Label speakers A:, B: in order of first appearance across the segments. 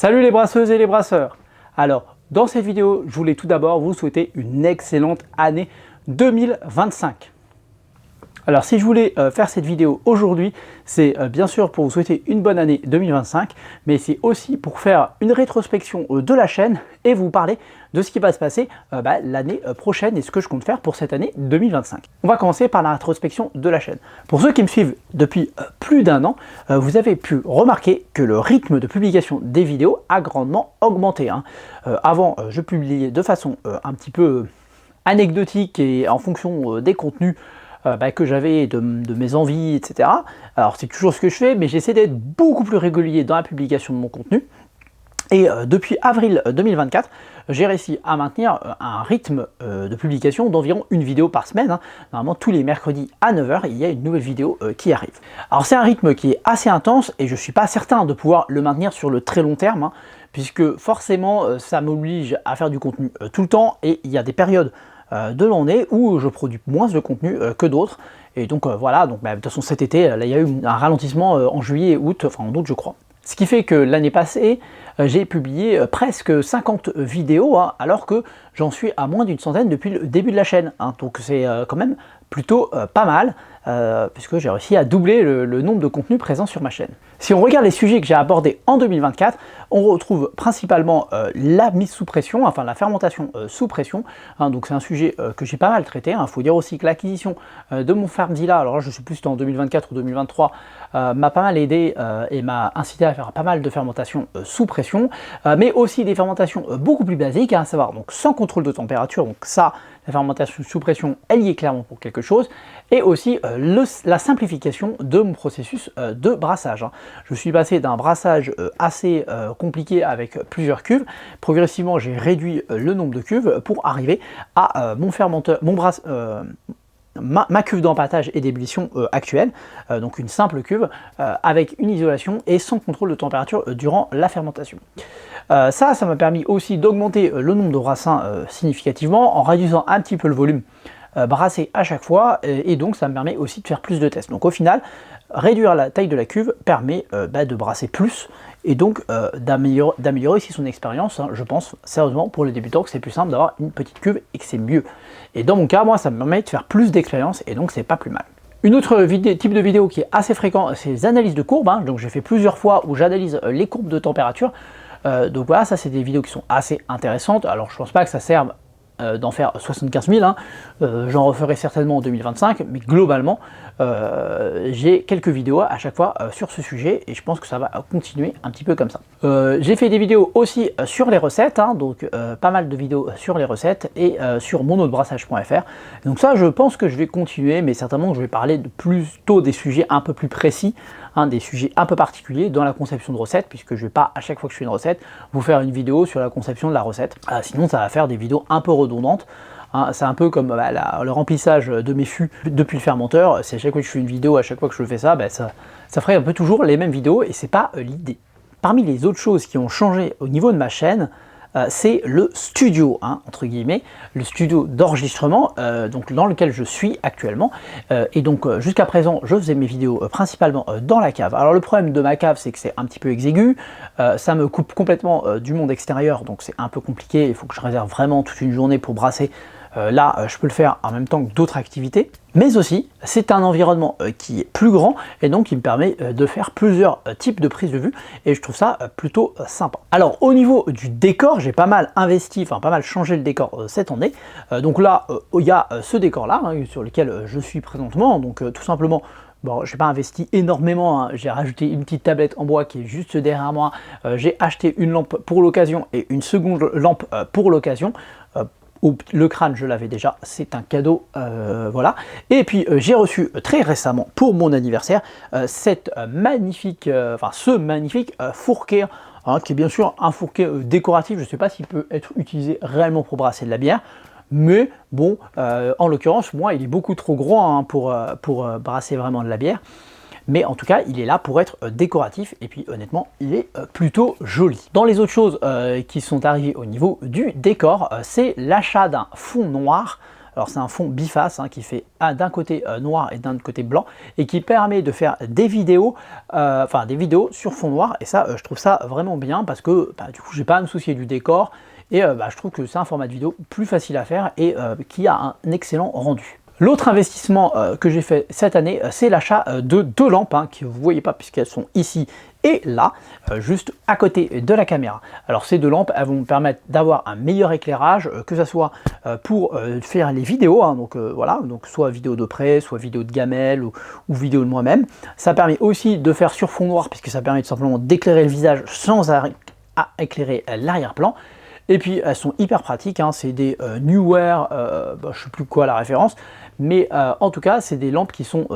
A: Salut les brasseuses et les brasseurs. Alors, dans cette vidéo, je voulais tout d'abord vous souhaiter une excellente année 2025. Alors, si je voulais faire cette vidéo aujourd'hui, c'est bien sûr pour vous souhaiter une bonne année 2025, mais c'est aussi pour faire une rétrospection de la chaîne et vous parler de ce qui va se passer l'année prochaine et ce que je compte faire pour cette année 2025. On va commencer par la rétrospection de la chaîne. Pour ceux qui me suivent depuis plus d'un an, vous avez pu remarquer que le rythme de publication des vidéos a grandement augmenté. Avant, je publiais de façon un petit peu anecdotique et en fonction des contenus que j'avais de mes envies, etc. Alors c'est toujours ce que je fais, mais j'essaie d'être beaucoup plus régulier dans la publication de mon contenu. Et depuis avril 2024, j'ai réussi à maintenir un rythme de publication d'environ une vidéo par semaine. Normalement, tous les mercredis à 9 h, il y a une nouvelle vidéo qui arrive. Alors c'est un rythme qui est assez intense et je ne suis pas certain de pouvoir le maintenir sur le très long terme, puisque forcément, ça m'oblige à faire du contenu tout le temps et il y a des périodes de l'année où je produis moins de contenu que d'autres. Et donc voilà, donc, de toute façon cet été, là, il y a eu un ralentissement en juillet et août, enfin en août je crois. Ce qui fait que l'année passée, j'ai publié presque 50 vidéos, alors que j'en suis à moins d'une centaine depuis le début de la chaîne. Donc c'est quand même plutôt pas mal, puisque j'ai réussi à doubler le nombre de contenus présents sur ma chaîne. Si on regarde les sujets que j'ai abordés en 2024, on retrouve principalement la mise sous pression, enfin la fermentation sous pression. Donc c'est un sujet que j'ai pas mal traité. Il faut dire aussi que l'acquisition de mon Farmzilla, alors là je sais plus si c'était en 2024 ou 2023, m'a pas mal aidé et m'a incité à faire pas mal de fermentation sous pression, mais aussi des fermentations beaucoup plus basiques, à savoir donc sans contrôle de température. Donc ça, la fermentation sous pression, elle y est clairement pour quelque chose, et aussi la simplification de mon processus de brassage. Je suis passé d'un brassage assez compliqué avec plusieurs cuves. Progressivement, j'ai réduit le nombre de cuves pour arriver à mon fermenteur, ma cuve d'empâtage et d'ébullition actuelle, donc une simple cuve avec une isolation et sans contrôle de température durant la fermentation. Ça m'a permis aussi d'augmenter le nombre de brassins significativement en réduisant un petit peu le volume brassé à chaque fois, et donc ça me permet aussi de faire plus de tests. Donc au final, réduire la taille de la cuve permet de brasser plus et donc d'améliorer aussi son expérience. Je pense sérieusement pour les débutants que c'est plus simple d'avoir une petite cuve et que c'est mieux. Et dans mon cas, moi, ça me permet de faire plus d'expérience et donc c'est pas plus mal. Une autre type de vidéo qui est assez fréquent, c'est les analyses de courbes. Donc j'ai fait plusieurs fois où j'analyse les courbes de température. Donc voilà, ça c'est des vidéos qui sont assez intéressantes. Alors je pense pas que ça serve d'en faire 75 000, j'en referai certainement en 2025, mais globalement j'ai quelques vidéos à chaque fois sur ce sujet et je pense que ça va continuer un petit peu comme ça. J'ai fait des vidéos aussi sur les recettes, donc pas mal de vidéos sur les recettes et sur monaudebrassage.fr. Donc ça, je pense que je vais continuer, mais certainement que je vais parler plutôt des sujets un peu plus précis, des sujets un peu particuliers dans la conception de recettes, puisque je ne vais pas à chaque fois que je fais une recette vous faire une vidéo sur la conception de la recette. Sinon ça va faire des vidéos un peu redondantes. C'est un peu comme le remplissage de mes fûts depuis le fermenteur. C'est à chaque fois que je fais une vidéo, à chaque fois que je fais ça, ça ferait un peu toujours les mêmes vidéos et c'est pas l'idée. Parmi les autres choses qui ont changé au niveau de ma chaîne, c'est le studio, entre guillemets, le studio d'enregistrement donc dans lequel je suis actuellement. Et donc jusqu'à présent, je faisais mes vidéos principalement dans la cave. Alors le problème de ma cave, c'est que c'est un petit peu exigu, ça me coupe complètement du monde extérieur, donc c'est un peu compliqué, il faut que je réserve vraiment toute une journée pour brasser. Là, je peux le faire en même temps que d'autres activités, mais aussi c'est un environnement qui est plus grand et donc qui me permet de faire plusieurs types de prises de vue et je trouve ça plutôt sympa. Alors au niveau du décor, j'ai pas mal investi, pas mal changé le décor cette année. Donc là, il y a ce décor là sur lequel je suis présentement, donc tout simplement. Bon, je n'ai pas investi énormément, j'ai rajouté une petite tablette en bois qui est juste derrière moi, j'ai acheté une lampe pour l'occasion et une seconde lampe pour l'occasion. Le crâne, je l'avais déjà, c'est un cadeau, voilà. Et puis j'ai reçu très récemment pour mon anniversaire ce magnifique fourquet, qui est bien sûr un fourquet décoratif. Je ne sais pas s'il peut être utilisé réellement pour brasser de la bière, mais bon, en l'occurrence, moi, il est beaucoup trop gros pour brasser vraiment de la bière. Mais en tout cas, il est là pour être décoratif et puis honnêtement, il est plutôt joli. Dans les autres choses qui sont arrivées au niveau du décor, c'est l'achat d'un fond noir Alors c'est un fond biface hein, qui fait d'un côté noir et d'un côté blanc et qui permet de faire des vidéos, sur fond noir, et ça je trouve ça vraiment bien parce que du coup j'ai pas à me soucier du décor et je trouve que c'est un format de vidéo plus facile à faire et qui a un excellent rendu. L'autre investissement que j'ai fait cette année, c'est l'achat de 2 lampes, hein, que vous ne voyez pas puisqu'elles sont ici et là, juste à côté de la caméra. Alors ces 2 lampes, elles vont me permettre d'avoir un meilleur éclairage, que ce soit pour faire les vidéos, hein, donc voilà, donc soit vidéo de près, soit vidéo de gamelle ou vidéo de moi-même. Ça permet aussi de faire sur fond noir, puisque ça permet tout simplement d'éclairer le visage sans éclairer l'arrière-plan. Et puis elles sont hyper pratiques, hein, c'est des Neewer, je ne sais plus quoi la référence, mais en tout cas c'est des lampes qui sont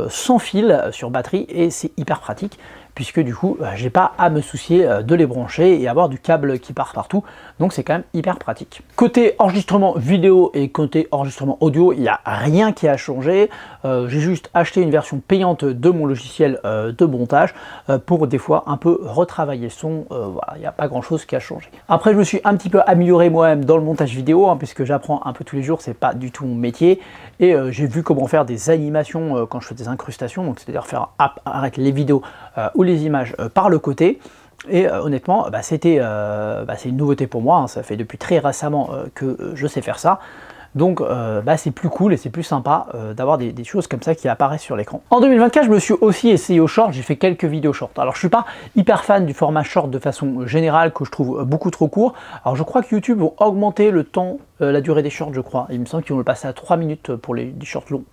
A: sans fil sur batterie et c'est hyper pratique puisque du coup j'ai pas à me soucier de les brancher et avoir du câble qui part partout, donc c'est quand même hyper pratique. Côté enregistrement vidéo et côté enregistrement audio, il n'y a rien qui a changé, j'ai juste acheté une version payante de mon logiciel de montage pour des fois un peu retravailler le son, voilà, il n'y a pas grand chose qui a changé. Après je me suis un petit peu amélioré moi-même dans le montage vidéo, hein, puisque j'apprends un peu tous les jours, c'est pas du tout mon métier, et j'ai vu comment faire des animations quand je fais des incrustations, donc c'est-à-dire faire apparaître les vidéos ou les images par le côté. Et honnêtement, c'est une nouveauté pour moi, hein, ça fait depuis très récemment que je sais faire ça. Donc c'est plus cool et c'est plus sympa d'avoir des choses comme ça qui apparaissent sur l'écran. En 2024, je me suis aussi essayé au short, j'ai fait quelques vidéos short. Alors je suis pas hyper fan du format short de façon générale, que je trouve beaucoup trop court. Alors je crois que YouTube vont augmenter le temps, la durée des shorts, je crois. Il me semble qu'ils vont le passer à 3 minutes pour les shorts longs,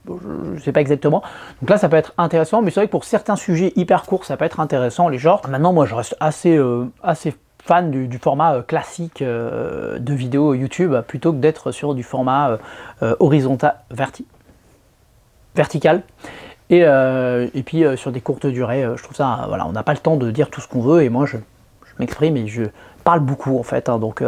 A: je sais pas exactement. Donc là ça peut être intéressant, mais c'est vrai que pour certains sujets hyper courts, ça peut être intéressant les shorts. Maintenant moi je reste assez fan du format classique de vidéo YouTube plutôt que d'être sur du format horizontal, vertical et puis sur des courtes durées. Je trouve ça, voilà, on n'a pas le temps de dire tout ce qu'on veut et moi je m'exprime et je parle beaucoup en fait, hein, donc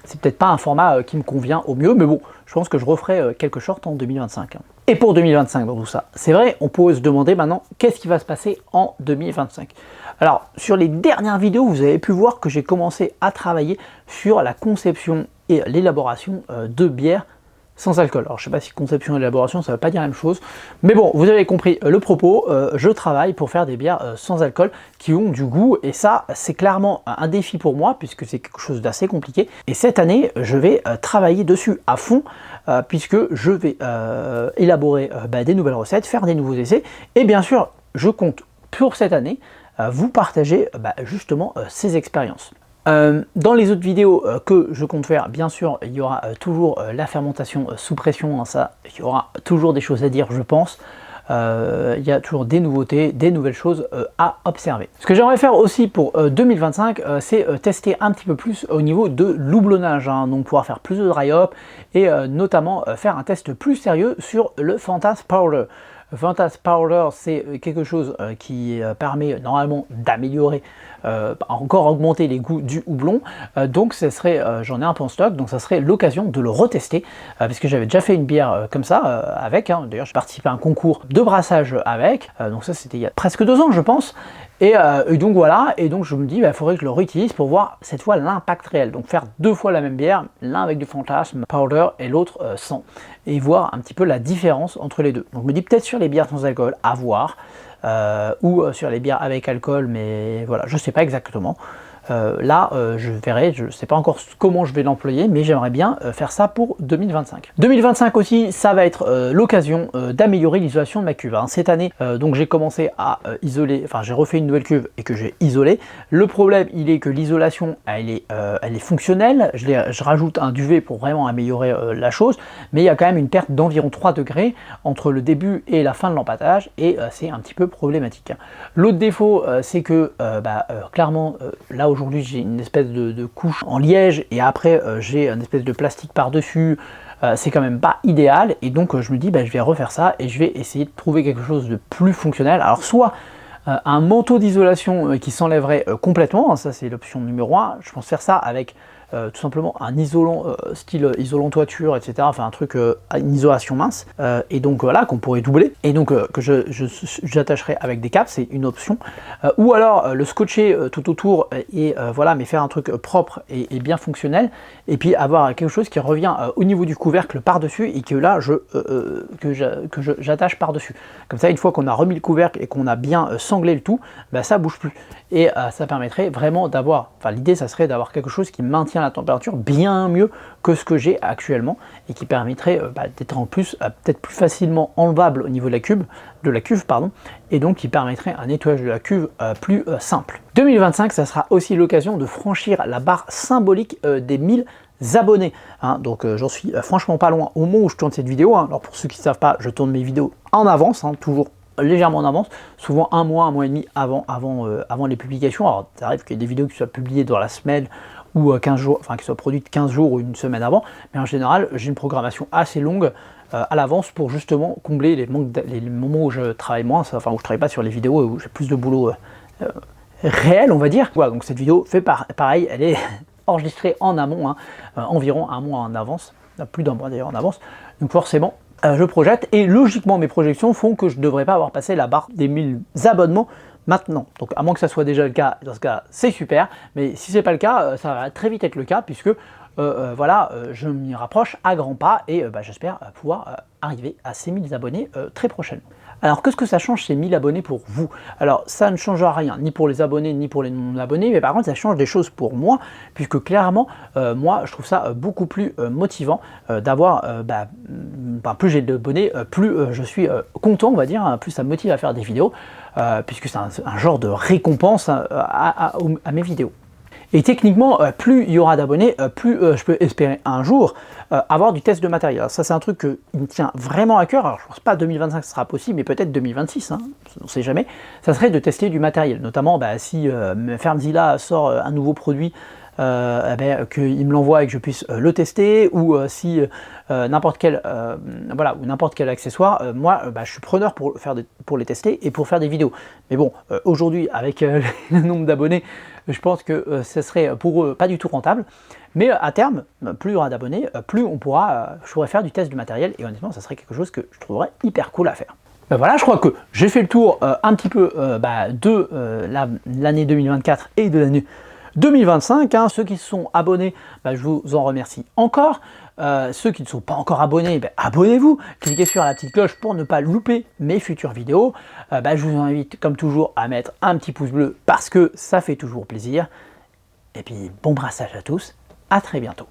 A: c'est peut-être pas un format qui me convient au mieux, mais bon, je pense que je referai quelques shorts en 2025. Et pour 2025 dans tout ça, c'est vrai, on peut se demander maintenant qu'est-ce qui va se passer en 2025. Alors, sur les dernières vidéos, vous avez pu voir que j'ai commencé à travailler sur la conception et l'élaboration de bières sans alcool. Alors, je ne sais pas si conception et élaboration, ça ne veut pas dire la même chose, mais bon, vous avez compris le propos, je travaille pour faire des bières sans alcool qui ont du goût, et ça, c'est clairement un défi pour moi, puisque c'est quelque chose d'assez compliqué, et cette année, je vais travailler dessus à fond, puisque je vais élaborer des nouvelles recettes, faire des nouveaux essais, et bien sûr, je compte pour cette année vous partager justement ces expériences. Dans les autres vidéos que je compte faire, bien sûr, il y aura toujours la fermentation sous pression, hein, ça, il y aura toujours des choses à dire, je pense. Il y a toujours des nouveautés, des nouvelles choses à observer. Ce que j'aimerais faire aussi pour 2025, c'est tester un petit peu plus au niveau de l'houblonnage, hein, donc pouvoir faire plus de dry hop et notamment faire un test plus sérieux sur le Fantas Powder. Fantas Powder, c'est quelque chose qui permet normalement d'améliorer, encore augmenter les goûts du houblon. Donc ça serait, j'en ai un peu en stock, donc ça serait l'occasion de le retester, parce que j'avais déjà fait une bière comme ça avec, hein. D'ailleurs j'ai participé à un concours de brassage avec, donc ça c'était il y a presque 2 ans je pense. Et donc voilà, et donc je me dis, il faudrait que je le réutilise pour voir cette fois l'impact réel. Donc faire 2 fois la même bière, l'un avec du Fantasme Powder et l'autre sans. Et voir un petit peu la différence entre les deux. Donc je me dis peut-être sur les bières sans alcool, à voir, ou sur les bières avec alcool, mais voilà, je ne sais pas exactement. Je verrai, je ne sais pas encore comment je vais l'employer, mais j'aimerais bien faire ça pour 2025. 2025 aussi, ça va être l'occasion d'améliorer l'isolation de ma cuve, hein. Cette année, donc j'ai commencé à isoler, enfin j'ai refait une nouvelle cuve et que j'ai isolée. Le problème, il est que l'isolation, elle est fonctionnelle. Je rajoute un duvet pour vraiment améliorer la chose, mais il y a quand même une perte d'environ 3 degrés entre le début et la fin de l'empâtage, et c'est un petit peu problématique. L'autre défaut, c'est que clairement, là aujourd'hui j'ai une espèce de couche en liège et après j'ai une espèce de plastique par-dessus, c'est quand même pas idéal, et donc je me dis je vais refaire ça et je vais essayer de trouver quelque chose de plus fonctionnel. Alors soit un manteau d'isolation qui s'enlèverait complètement, ça c'est l'option numéro 1, je pense faire ça avec tout simplement un isolant style isolant toiture, etc. Enfin un truc, une isolation mince, et donc voilà, qu'on pourrait doubler, et donc que j'attacherai avec des câbles, c'est une option, ou alors le scotcher tout autour, et voilà, mais faire un truc propre et bien fonctionnel, et puis avoir quelque chose qui revient au niveau du couvercle par-dessus, et que là j'attache par-dessus. Comme ça, une fois qu'on a remis le couvercle et qu'on a bien sanglé le tout, bah, ça bouge plus. Et ça permettrait vraiment d'avoir, enfin l'idée ça serait d'avoir quelque chose qui maintient la température bien mieux que ce que j'ai actuellement, et qui permettrait d'être en plus peut-être plus facilement enlevable au niveau de la cuve, pardon, et donc qui permettrait un nettoyage de la cuve plus simple. 2025, ça sera aussi l'occasion de franchir la barre symbolique des 1000 abonnés, hein. Donc j'en suis franchement pas loin au moment où je tourne cette vidéo, hein. Alors pour ceux qui ne savent pas, je tourne mes vidéos en avance, hein, toujours légèrement en avance, souvent un mois et demi avant les publications. Alors ça arrive qu'il y ait des vidéos qui soient publiées dans la semaine ou 15 jours, enfin qui soient produites 15 jours ou une semaine avant, mais en général j'ai une programmation assez longue à l'avance pour justement combler les moments où je travaille moins, enfin où je travaille pas sur les vidéos et où j'ai plus de boulot réel, on va dire. Voilà, donc cette vidéo fait pareil, elle est enregistrée en amont, hein, environ un mois en avance, plus d'un mois d'ailleurs en avance, donc forcément je projette, et logiquement mes projections font que je ne devrais pas avoir passé la barre des 1000 abonnements maintenant. Donc à moins que ça soit déjà le cas, dans ce cas c'est super, mais si c'est pas le cas, ça va très vite être le cas, puisque voilà, je m'y rapproche à grands pas, et j'espère pouvoir arriver à ces 1000 abonnés très prochainement. Alors qu'est-ce que ça change ces 1000 abonnés pour vous? Alors ça ne change rien, ni pour les abonnés, ni pour les non-abonnés, mais par contre ça change des choses pour moi, puisque clairement, moi je trouve ça beaucoup plus motivant d'avoir, plus j'ai d'abonnés, plus je suis content, on va dire, hein, plus ça me motive à faire des vidéos, puisque c'est un genre de récompense à mes vidéos. Et techniquement, plus il y aura d'abonnés, plus je peux espérer un jour avoir du test de matériel. Alors ça c'est un truc qui me tient vraiment à cœur. Alors je ne pense pas 2025 ce sera possible, mais peut-être 2026, hein, on ne sait jamais. Ça serait de tester du matériel, notamment si Fermzilla sort un nouveau produit, qu'il me l'envoie et que je puisse le tester, ou si n'importe quel accessoire, moi je suis preneur pour les tester et pour faire des vidéos. Mais bon, aujourd'hui avec le nombre d'abonnés, je pense que ce serait pour eux pas du tout rentable, mais à terme, plus il y aura d'abonnés, plus je pourrais faire du test du matériel, et honnêtement ça serait quelque chose que je trouverais hyper cool à faire. Voilà, je crois que j'ai fait le tour un petit peu de l'année 2024 et de l'année 2025, hein. Ceux qui sont abonnés, je vous en remercie encore. Ceux qui ne sont pas encore abonnés, abonnez-vous, cliquez sur la petite cloche pour ne pas louper mes futures vidéos. Je vous invite comme toujours à mettre un petit pouce bleu parce que ça fait toujours plaisir. Et puis bon brassage à tous, à très bientôt.